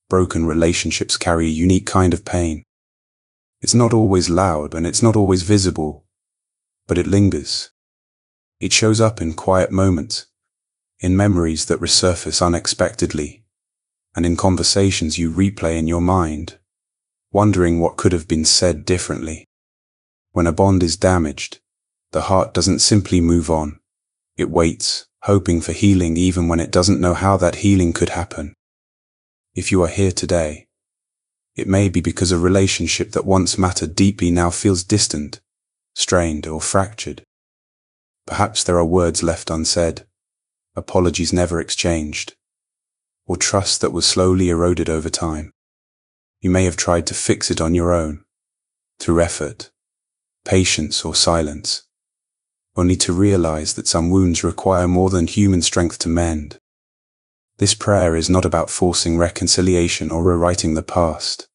Broken relationships carry a unique kind of pain. It's not always loud and it's not always visible, but it lingers. It shows up in quiet moments, in memories that resurface unexpectedly, and in conversations you replay in your mind, wondering what could have been said differently. When a bond is damaged, the heart doesn't simply move on. It waits, hoping for healing even when it doesn't know how that healing could happen. If you are here today, it may be because a relationship that once mattered deeply now feels distant, strained, or fractured. Perhaps there are words left unsaid, apologies never exchanged, or trust that was slowly eroded over time. You may have tried to fix it on your own, through effort, patience, or silence, only to realize that some wounds require more than human strength to mend. This prayer is not about forcing reconciliation or rewriting the past.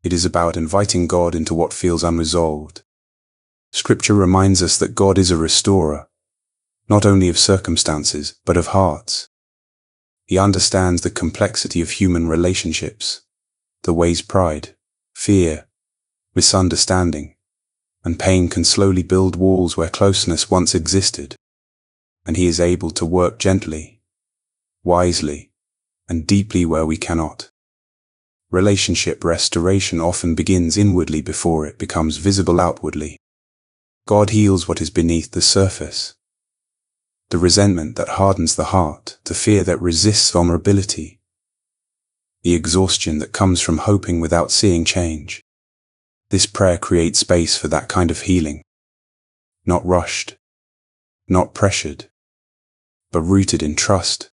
It is about inviting God into what feels unresolved. Scripture reminds us that God is a restorer, not only of circumstances, but of hearts. He understands the complexity of human relationships, the ways pride, fear, misunderstanding, and pain can slowly build walls where closeness once existed, and He is able to work gently, wisely, and deeply where we cannot. Relationship restoration often begins inwardly before it becomes visible outwardly. God heals what is beneath the surface. The resentment that hardens the heart, the fear that resists vulnerability, the exhaustion that comes from hoping without seeing change. This prayer creates space for that kind of healing. Not rushed, not pressured, but rooted in trust.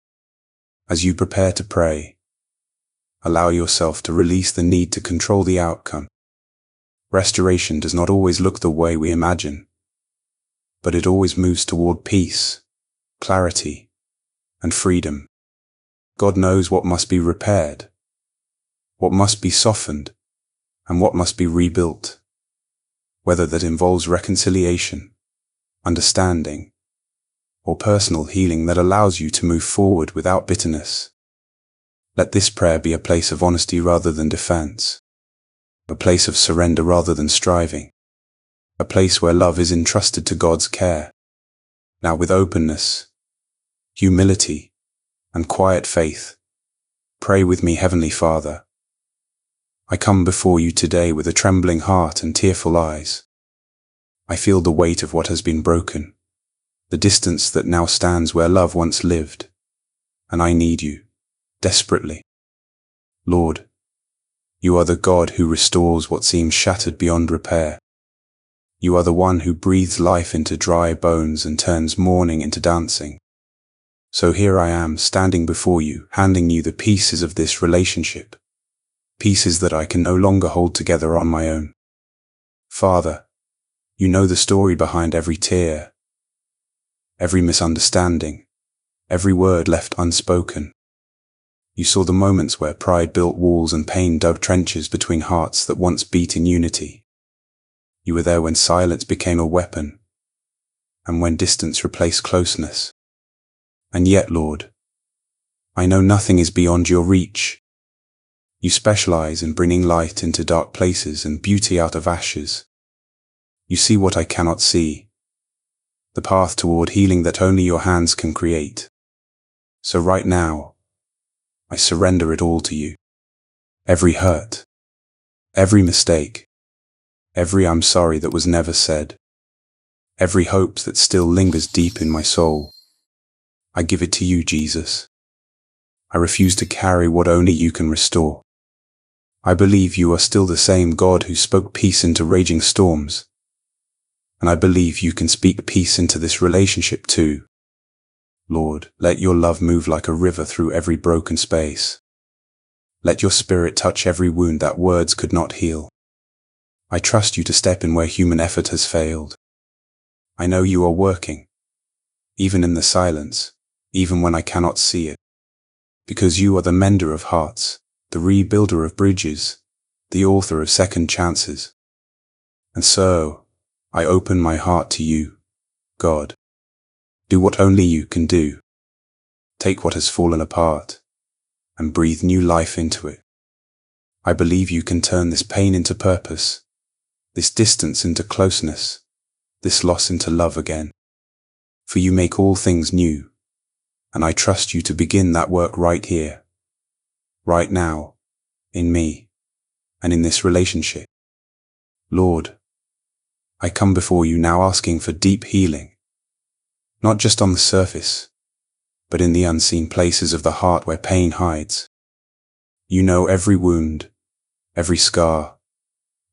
As you prepare to pray, allow yourself to release the need to control the outcome. Restoration does not always look the way we imagine, but it always moves toward peace, clarity, and freedom. God knows what must be repaired, what must be softened, and what must be rebuilt, whether that involves reconciliation, understanding, or personal healing that allows you to move forward without bitterness. Let this prayer be a place of honesty rather than defense, a place of surrender rather than striving, a place where love is entrusted to God's care. Now with openness, humility, and quiet faith, pray with me. Heavenly Father, I come before you today with a trembling heart and tearful eyes. I feel the weight of what has been broken, the distance that now stands where love once lived, and I need you, desperately. Lord, you are the God who restores what seems shattered beyond repair. You are the one who breathes life into dry bones and turns mourning into dancing. So here I am, standing before you, handing you the pieces of this relationship, pieces that I can no longer hold together on my own. Father, you know the story behind every tear, every misunderstanding, every word left unspoken. You saw the moments where pride built walls and pain dug trenches between hearts that once beat in unity. You were there when silence became a weapon, and when distance replaced closeness. And yet, Lord, I know nothing is beyond your reach. You specialize in bringing light into dark places and beauty out of ashes. You see what I cannot see, the path toward healing that only your hands can create. So right now, I surrender it all to you. Every hurt, every mistake, every I'm sorry that was never said, every hope that still lingers deep in my soul. I give it to you, Jesus. I refuse to carry what only you can restore. I believe you are still the same God who spoke peace into raging storms. And I believe you can speak peace into this relationship too. Lord, let your love move like a river through every broken space. Let your spirit touch every wound that words could not heal. I trust you to step in where human effort has failed. I know you are working, even in the silence, even when I cannot see it. Because you are the mender of hearts, the rebuilder of bridges, the author of second chances. And so, I open my heart to you, God. Do what only you can do. Take what has fallen apart, and breathe new life into it. I believe you can turn this pain into purpose, this distance into closeness, this loss into love again. For you make all things new, and I trust you to begin that work right here, right now, in me, and in this relationship. Lord, I come before you now asking for deep healing, not just on the surface, but in the unseen places of the heart where pain hides. You know every wound, every scar,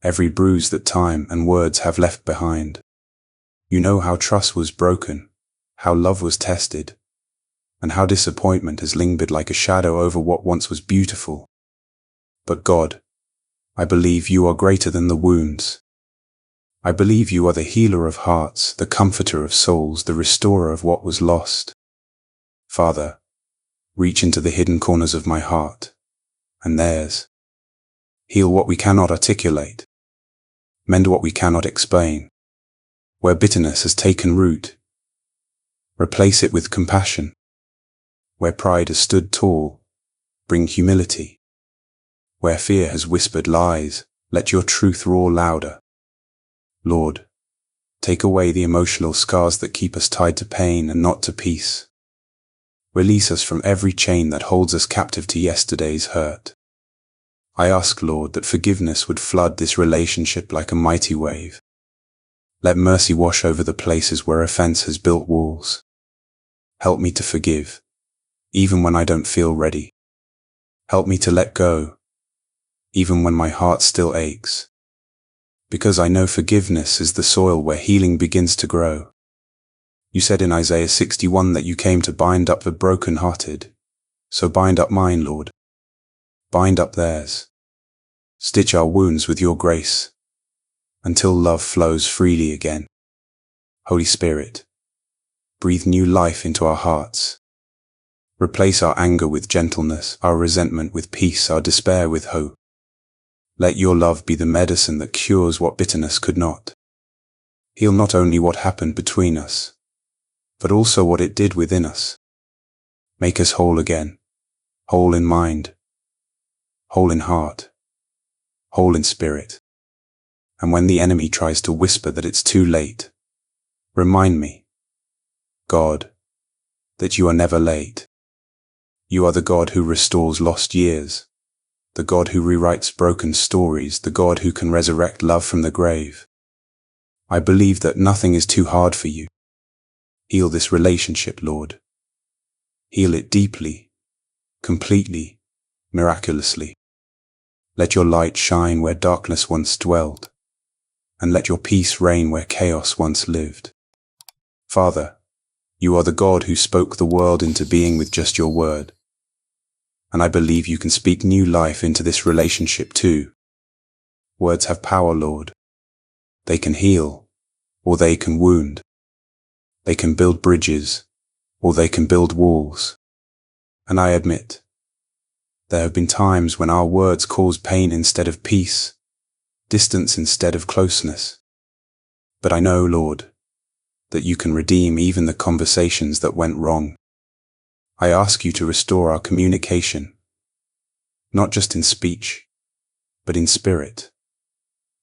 every bruise that time and words have left behind. You know how trust was broken, how love was tested, and how disappointment has lingered like a shadow over what once was beautiful. But God, I believe you are greater than the wounds. I believe you are the healer of hearts, the comforter of souls, the restorer of what was lost. Father, reach into the hidden corners of my heart, and theirs. Heal what we cannot articulate. Mend what we cannot explain. Where bitterness has taken root, replace it with compassion. Where pride has stood tall, bring humility. Where fear has whispered lies, let your truth roar louder. Lord, take away the emotional scars that keep us tied to pain and not to peace. Release us from every chain that holds us captive to yesterday's hurt. I ask, Lord, that forgiveness would flood this relationship like a mighty wave. Let mercy wash over the places where offense has built walls. Help me to forgive, even when I don't feel ready. Help me to let go, even when my heart still aches. Because I know forgiveness is the soil where healing begins to grow. You said in Isaiah 61 that you came to bind up the broken-hearted. So bind up mine, Lord. Bind up theirs. Stitch our wounds with your grace, until love flows freely again. Holy Spirit, breathe new life into our hearts. Replace our anger with gentleness, our resentment with peace, our despair with hope. Let your love be the medicine that cures what bitterness could not. Heal not only what happened between us, but also what it did within us. Make us whole again, whole in mind, whole in heart, whole in spirit. And when the enemy tries to whisper that it's too late, remind me, God, that you are never late. You are the God who restores lost years, the God who rewrites broken stories, the God who can resurrect love from the grave. I believe that nothing is too hard for you. Heal this relationship, Lord. Heal it deeply, completely, miraculously. Let your light shine where darkness once dwelled, and let your peace reign where chaos once lived. Father, you are the God who spoke the world into being with just your word. And I believe you can speak new life into this relationship too. Words have power, Lord. They can heal, or they can wound. They can build bridges, or they can build walls. And I admit, there have been times when our words cause pain instead of peace, distance instead of closeness. But I know, Lord, that you can redeem even the conversations that went wrong. I ask you to restore our communication, not just in speech, but in spirit,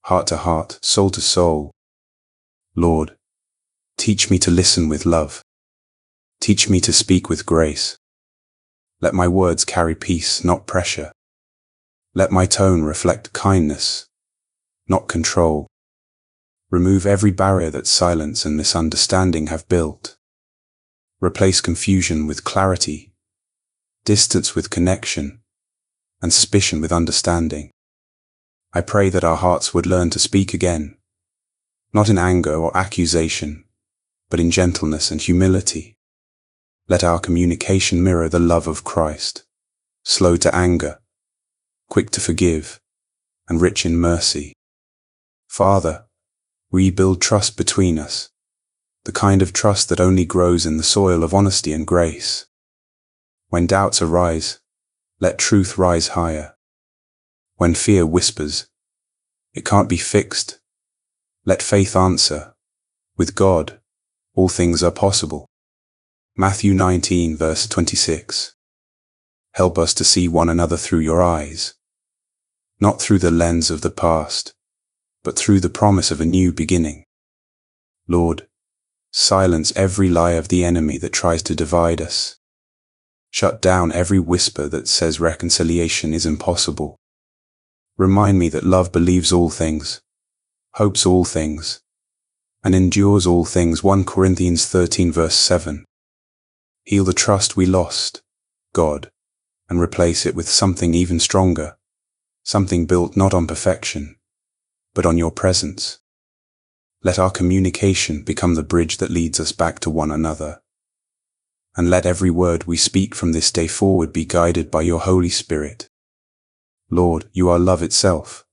heart to heart, soul to soul. Lord, teach me to listen with love. Teach me to speak with grace. Let my words carry peace, not pressure. Let my tone reflect kindness, not control. Remove every barrier that silence and misunderstanding have built. Replace confusion with clarity, distance with connection, and suspicion with understanding. I pray that our hearts would learn to speak again, not in anger or accusation, but in gentleness and humility. Let our communication mirror the love of Christ, slow to anger, quick to forgive, and rich in mercy. Father, rebuild trust between us, the kind of trust that only grows in the soil of honesty and grace. When doubts arise, let truth rise higher. When fear whispers, it can't be fixed, let faith answer, with God, all things are possible. Matthew 19 verse 26. Help us to see one another through your eyes, not through the lens of the past, but through the promise of a new beginning. Lord, silence every lie of the enemy that tries to divide us. Shut down every whisper that says reconciliation is impossible. Remind me that love believes all things, hopes all things, and endures all things. 1 Corinthians 13 verse 7. Heal the trust we lost, God, and replace it with something even stronger, something built not on perfection, but on your presence. Let our communication become the bridge that leads us back to one another. And let every word we speak from this day forward be guided by your Holy Spirit. Lord, you are love itself,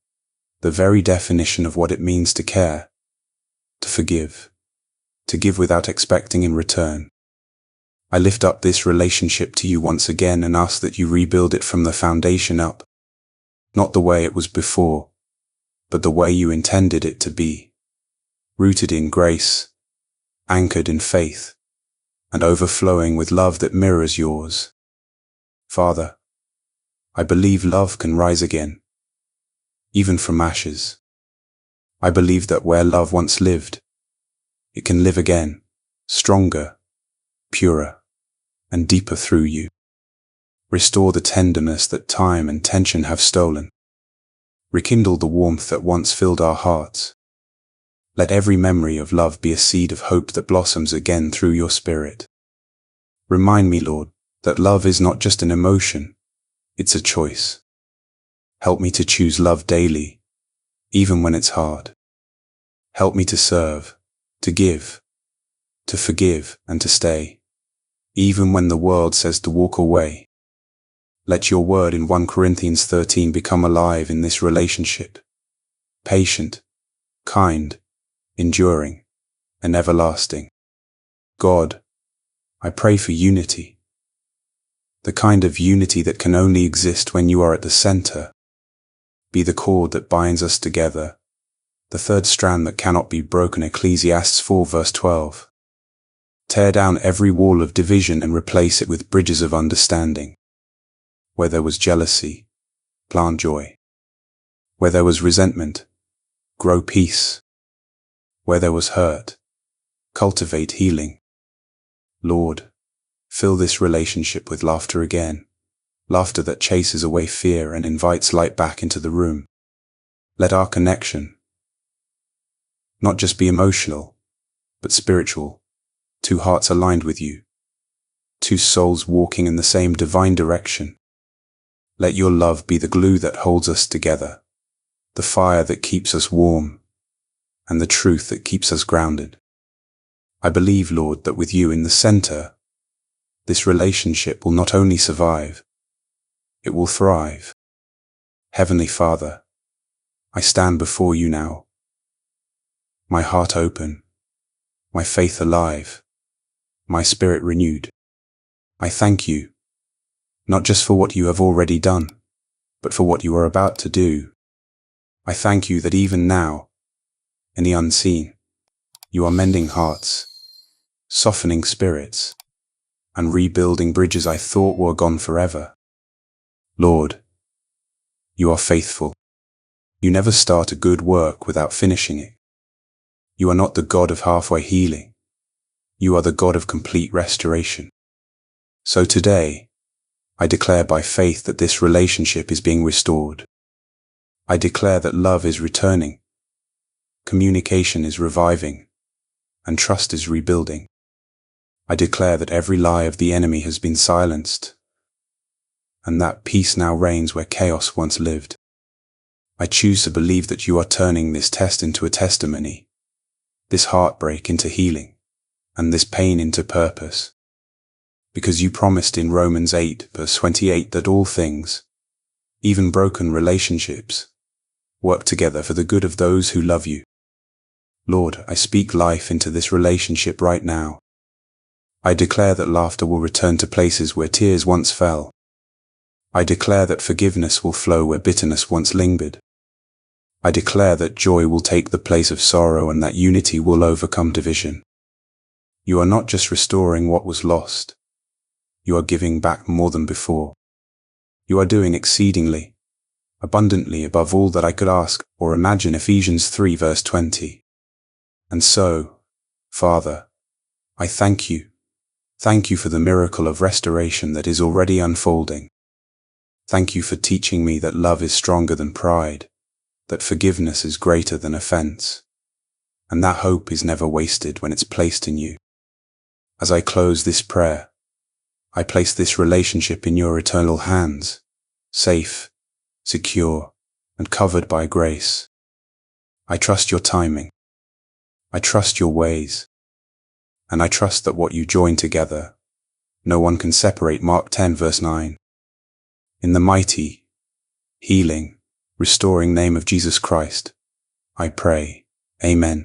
the very definition of what it means to care, to forgive, to give without expecting in return. I lift up this relationship to you once again and ask that you rebuild it from the foundation up, not the way it was before, but the way you intended it to be, rooted in grace, anchored in faith, and overflowing with love that mirrors yours. Father, I believe love can rise again, even from ashes. I believe that where love once lived, it can live again, stronger, purer, and deeper through you. Restore the tenderness that time and tension have stolen. Rekindle the warmth that once filled our hearts. Let every memory of love be a seed of hope that blossoms again through your Spirit. Remind me, Lord, that love is not just an emotion, it's a choice. Help me to choose love daily, even when it's hard. Help me to serve, to give, to forgive, and to stay, even when the world says to walk away. Let your word in 1 Corinthians 13 become alive in this relationship. Patient, kind, enduring, and everlasting. God, I pray for unity. The kind of unity that can only exist when you are at the center. Be the cord that binds us together, the third strand that cannot be broken. Ecclesiastes 4 verse 12. Tear down every wall of division and replace it with bridges of understanding. Where there was jealousy, plant joy. Where there was resentment, grow peace. Where there was hurt, cultivate healing. Lord, fill this relationship with laughter again, laughter that chases away fear and invites light back into the room. Let our connection not just be emotional, but spiritual, two hearts aligned with you, two souls walking in the same divine direction. Let your love be the glue that holds us together, the fire that keeps us warm, and the truth that keeps us grounded. I believe, Lord, that with you in the center, this relationship will not only survive, it will thrive. Heavenly Father, I stand before you now, my heart open, my faith alive, my spirit renewed. I thank you, not just for what you have already done, but for what you are about to do. I thank you that even now, in the unseen, you are mending hearts, softening spirits, and rebuilding bridges I thought were gone forever. Lord, you are faithful. You never start a good work without finishing it. You are not the God of halfway healing. You are the God of complete restoration. So today, I declare by faith that this relationship is being restored. I declare that love is returning, communication is reviving, and trust is rebuilding. I declare that every lie of the enemy has been silenced, and that peace now reigns where chaos once lived. I choose to believe that you are turning this test into a testimony, this heartbreak into healing, and this pain into purpose. Because you promised in Romans 8 verse 28 that all things, even broken relationships, work together for the good of those who love you. Lord, I speak life into this relationship right now. I declare that laughter will return to places where tears once fell. I declare that forgiveness will flow where bitterness once lingered. I declare that joy will take the place of sorrow and that unity will overcome division. You are not just restoring what was lost. You are giving back more than before. You are doing exceedingly, abundantly above all that I could ask or imagine. Ephesians 3 verse 20. And so, Father, I thank you. Thank you for the miracle of restoration that is already unfolding. Thank you for teaching me that love is stronger than pride, that forgiveness is greater than offense, and that hope is never wasted when it's placed in you. As I close this prayer, I place this relationship in your eternal hands, safe, secure, and covered by grace. I trust your timing. I trust your ways. And I trust that what you join together, no one can separate. Mark 10 verse 9. In the mighty, healing, restoring name of Jesus Christ, I pray. Amen.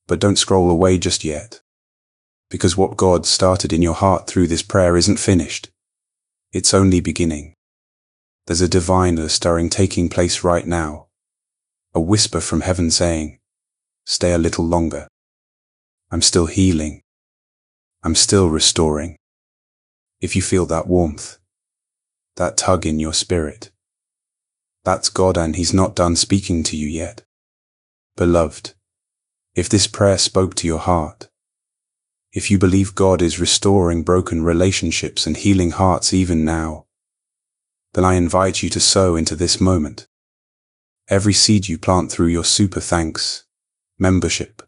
But don't scroll away just yet, because what God started in your heart through this prayer isn't finished. It's only beginning. There's a divine stirring taking place right now, a whisper from heaven saying, stay a little longer. I'm still healing. I'm still restoring. If you feel that warmth, that tug in your spirit, that's God, and He's not done speaking to you yet. Beloved, if this prayer spoke to your heart, if you believe God is restoring broken relationships and healing hearts even now, then I invite you to sow into this moment. Every seed you plant through your super thanks, membership,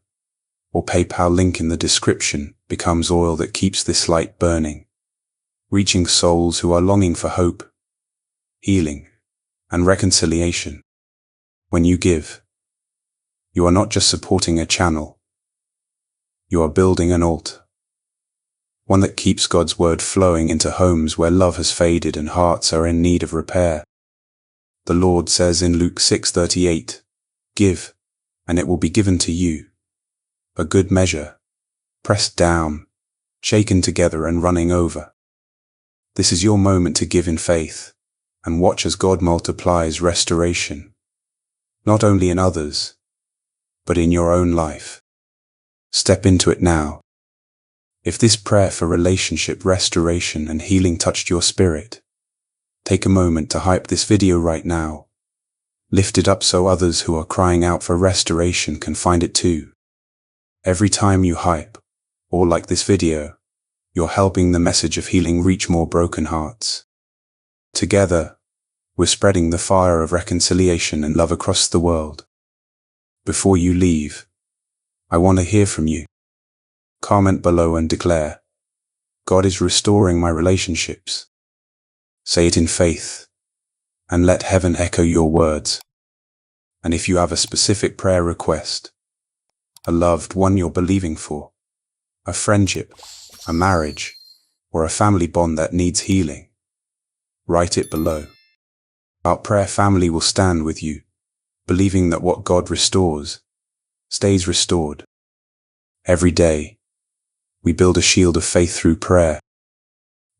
or PayPal link in the description becomes oil that keeps this light burning, reaching souls who are longing for hope, healing, and reconciliation. When you give, you are not just supporting a channel, you are building an altar, one that keeps God's word flowing into homes where love has faded and hearts are in need of repair. The Lord says in Luke 6:38, give, and it will be given to you, a good measure, pressed down, shaken together and running over. This is your moment to give in faith, and watch as God multiplies restoration, not only in others, but in your own life. Step into it now. If this prayer for relationship restoration and healing touched your spirit, take a moment to hype this video right now. Lift it up so others who are crying out for restoration can find it too. Every time you hype, or like this video, you're helping the message of healing reach more broken hearts. Together, we're spreading the fire of reconciliation and love across the world. Before you leave, I want to hear from you. Comment below and declare, God is restoring my relationships. Say it in faith, and let heaven echo your words. And if you have a specific prayer request, a loved one you're believing for, a friendship, a marriage, or a family bond that needs healing, write it below. Our prayer family will stand with you, believing that what God restores, stays restored. Every day, we build a shield of faith through prayer.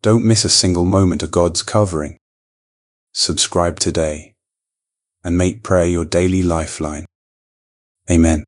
Don't miss a single moment of God's covering. Subscribe today, and make prayer your daily lifeline. Amen.